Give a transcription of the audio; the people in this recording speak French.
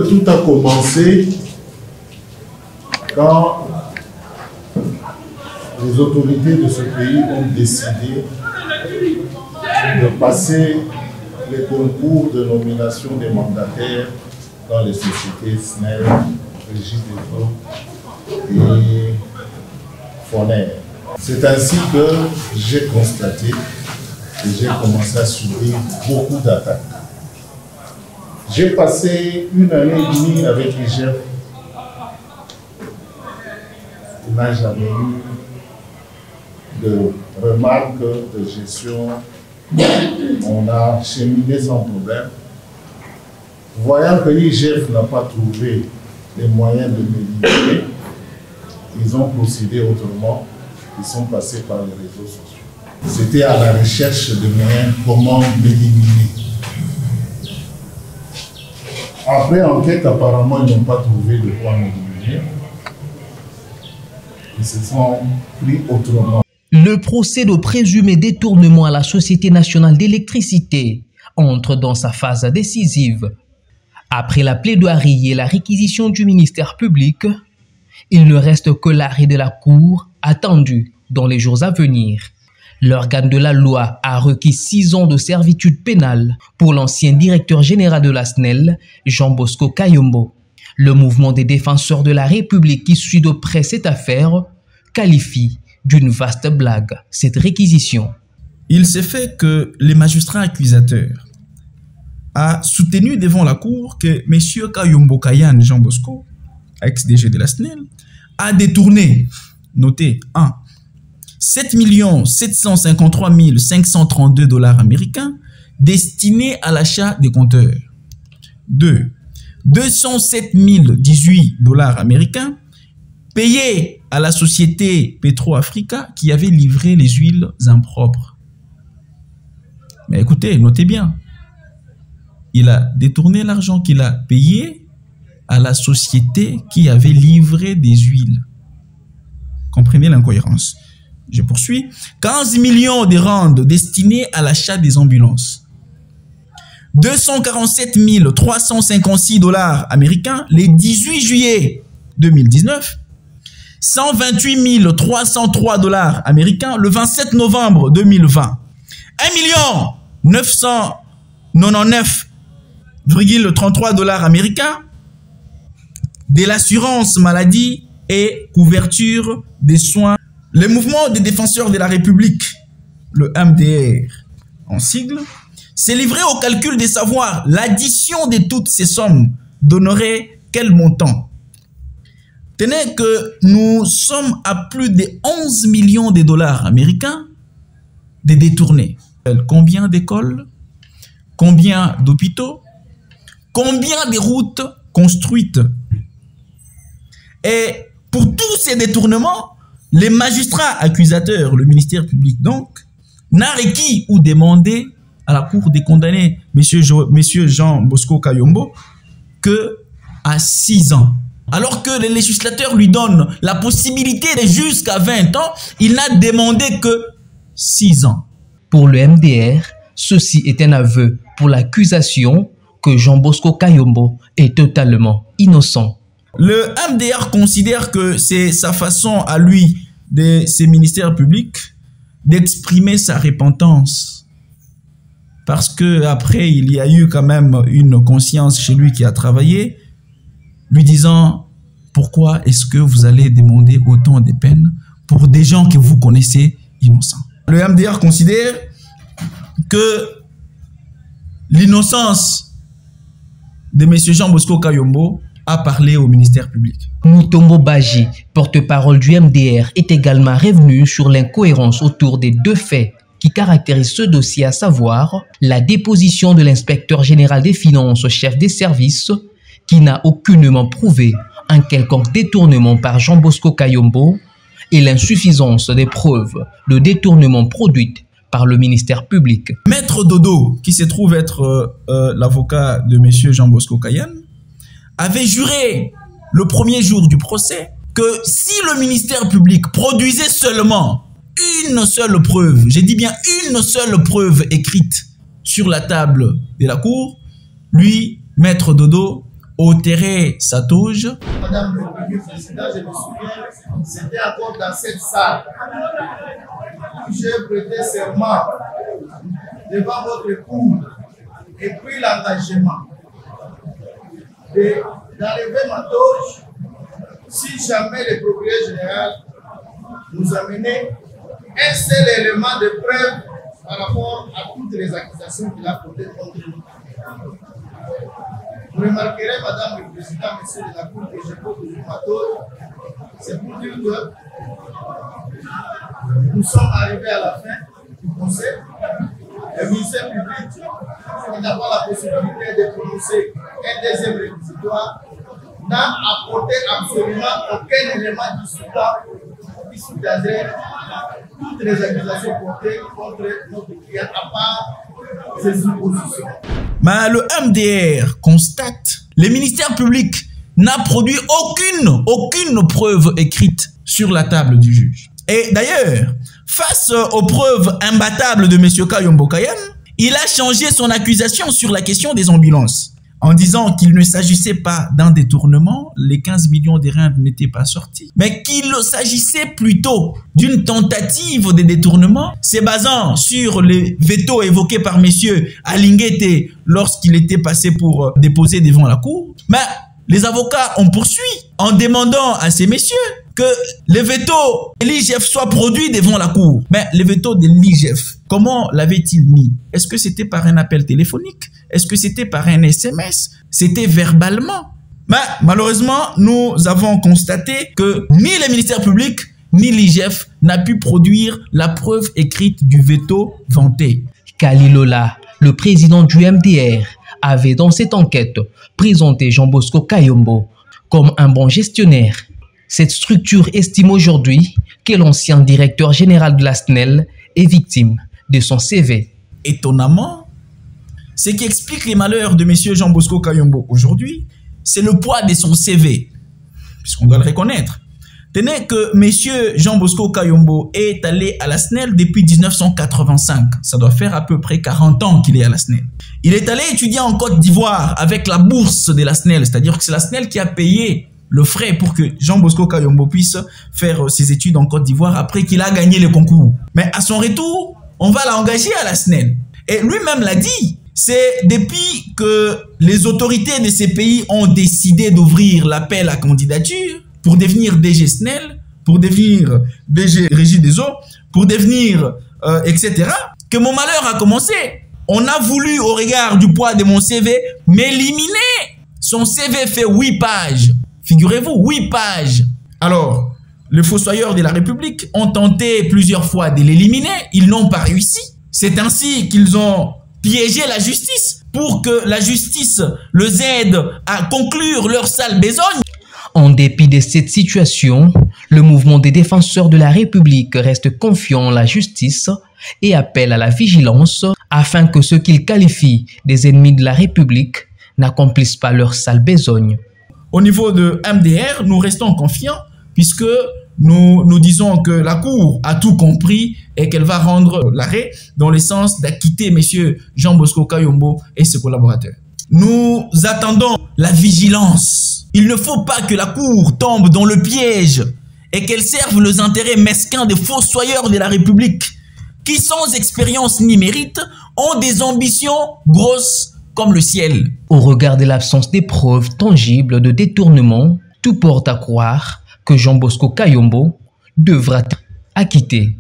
Tout a commencé quand les autorités de ce pays ont décidé de passer les concours de nomination des mandataires dans les sociétés SNEL, Régie des eaux et Foner. C'est ainsi que j'ai constaté et j'ai commencé à subir beaucoup d'attaques. J'ai passé 1 année et demie avec l'IGF. Il n'a jamais eu de remarques de gestion. On a cheminé sans problème. Voyant que l'IGF n'a pas trouvé les moyens de m'éliminer, ils ont procédé autrement. Ils sont passés par les réseaux sociaux. C'était à la recherche de moyens comment m'éliminer. Après enquête, apparemment, ils n'ont pas trouvé de quoi m'éliminer. Ils se sont pris autrement. Le procès de présumé détournement à la Société nationale d'électricité entre dans sa phase décisive. Après la plaidoirie et la réquisition du ministère public, il ne reste que l'arrêt de la Cour attendu dans les jours à venir. L'organe de la loi a requis 6 ans de servitude pénale pour l'ancien directeur général de la SNEL, Jean Bosco Kayombo. Le mouvement des défenseurs de la République qui suit de près cette affaire qualifie d'une vaste blague cette réquisition. Il s'est fait que les magistrats accusateurs a soutenu devant la Cour que M. Kayombo Kayan Jean Bosco, ex-DG de la SNEL, a détourné, notez, 1. 7 753 532 $ américains destinés à l'achat des compteurs. 2. 207 018 $ américains payés à la société Petro-Africa qui avait livré les huiles impropres. Mais écoutez, notez bien. Il a détourné l'argent qu'il a payé à la société qui avait livré des huiles. Comprenez l'incohérence. Je poursuis. 15 millions de rentes destinées à l'achat des ambulances. 247 356 $ américains le 18 juillet 2019. 128 303 $ américains le 27 novembre 2020. 1 999,33 $ américains de l'assurance maladie et couverture des soins. Le mouvement des défenseurs de la République, le MDR en sigle, s'est livré au calcul de savoir l'addition de toutes ces sommes donnerait quel montant. Tenez que nous sommes à plus de 11 millions de $ américains de détournés. Combien d'écoles? Combien d'hôpitaux? Combien de routes construites? Et pour tous ces détournements, les magistrats accusateurs, le ministère public donc, n'a requis ou demandé à la Cour des condamnés, monsieur Jean Bosco Kayombo, que à 6 ans. Alors que les législateurs lui donnent la possibilité de jusqu'à 20 ans, il n'a demandé que 6 ans. Pour le MDR, ceci est un aveu pour l'accusation que Jean Bosco Kayombo est totalement innocent. Le MDR considère que c'est sa façon à lui, de ses ministères publics, d'exprimer sa repentance. Parce que après, il y a eu quand même une conscience chez lui qui a travaillé, lui disant, pourquoi est-ce que vous allez demander autant de peines pour des gens que vous connaissez innocents? Le MDR considère que l'innocence de M. Jean Bosco Kayombo a parlé au ministère public. Mutombo Baji, porte-parole du MDR, est également revenu sur l'incohérence autour des 2 faits qui caractérisent ce dossier, à savoir la déposition de l'inspecteur général des finances, chef des services, qui n'a aucunement prouvé un quelconque détournement par Jean Bosco Kayombo, et l'insuffisance des preuves de détournement produites par le ministère public. Maître Dodo, qui se trouve être l'avocat de M. Jean Bosco Kayan, avait juré le premier jour du procès que si le ministère public produisait seulement une seule preuve, j'ai dit bien une seule preuve écrite sur la table de la cour, lui, Maître Dodo, Otéré Satouge. Madame le Premier Président, je me souviens, c'était encore dans cette salle où j'ai prêté serment devant votre cour et pris l'engagement d'enlever ma toge si jamais le procureur général nous amenait un seul élément de preuve par rapport à toutes les accusations qu'il a portées contre nous. Vous remarquerez, Madame le Président, Monsieur de la Cour, que je pose toujours ma toge. C'est pour dire que nous sommes arrivés à la fin du procès. Le ministère public, qui n'a pas la possibilité de prononcer un deuxième réquisitoire, n'a apporté absolument aucun élément qui soutiendrait toutes les accusations portées contre notre client, à part ses suppositions. Mais le MDR constate, le ministère public n'a produit aucune preuve écrite sur la table du juge. Et d'ailleurs, face aux preuves imbattables de M. Kayombo Kayan, il a changé son accusation sur la question des ambulances. En disant qu'il ne s'agissait pas d'un détournement, les 15 millions de rand n'étaient pas sortis, mais qu'il s'agissait plutôt d'une tentative de détournement, se basant sur les veto évoqués par M. Alinguete lorsqu'il était passé pour déposer devant la cour. Mais les avocats ont poursuivi en demandant à ces messieurs que les veto de l'IGF soient produits devant la cour. Mais les veto de l'IGF, comment l'avait-il mis? Est-ce que c'était par un appel téléphonique? Est-ce que c'était par un SMS? C'était verbalement. Mais malheureusement, nous avons constaté que ni le ministère public, ni l'IGF n'a pu produire la preuve écrite du veto vanté. Kalilola, le président du MDR, avait dans cette enquête présenté Jean Bosco Kayombo comme un bon gestionnaire. Cette structure estime aujourd'hui que l'ancien directeur général de la SNEL est victime de son CV. Étonnamment, ce qui explique les malheurs de M. Jean Bosco Kayombo aujourd'hui, c'est le poids de son CV, puisqu'on doit le reconnaître. Tenez que M. Jean Bosco Kayombo est allé à la SNEL depuis 1985. Ça doit faire à peu près 40 ans qu'il est à la SNEL. Il est allé étudier en Côte d'Ivoire avec la bourse de la SNEL, c'est-à-dire que c'est la SNEL qui a payé le frais pour que Jean Bosco Kayombo puisse faire ses études en Côte d'Ivoire après qu'il a gagné le concours. Mais à son retour, on va l'engager à la SNEL. Et lui-même l'a dit, c'est depuis que les autorités de ces pays ont décidé d'ouvrir l'appel à candidature pour devenir DG SNEL, pour devenir DG Régie des eaux, pour devenir etc., que mon malheur a commencé. On a voulu, au regard du poids de mon CV, m'éliminer. Son CV fait 8 pages. Figurez-vous, 8 pages. Alors, les fossoyeurs de la République ont tenté plusieurs fois de l'éliminer. Ils n'ont pas réussi. C'est ainsi qu'ils ont piégé la justice pour que la justice les aide à conclure leur sale besogne. En dépit de cette situation, le mouvement des défenseurs de la République reste confiant en la justice et appelle à la vigilance afin que ceux qu'ils qualifient des ennemis de la République n'accomplissent pas leur sale besogne. Au niveau de MDR, nous restons confiants puisque nous disons que la Cour a tout compris et qu'elle va rendre l'arrêt dans le sens d'acquitter M. Jean Bosco Kayombo et ses collaborateurs. Nous attendons la vigilance. Il ne faut pas que la Cour tombe dans le piège et qu'elle serve les intérêts mesquins des fossoyeurs de la République qui, sans expérience ni mérite, ont des ambitions grosses comme le ciel. Au regard de l'absence des preuves tangibles de détournement, tout porte à croire que Jean Bosco Kayombo devra être acquitté.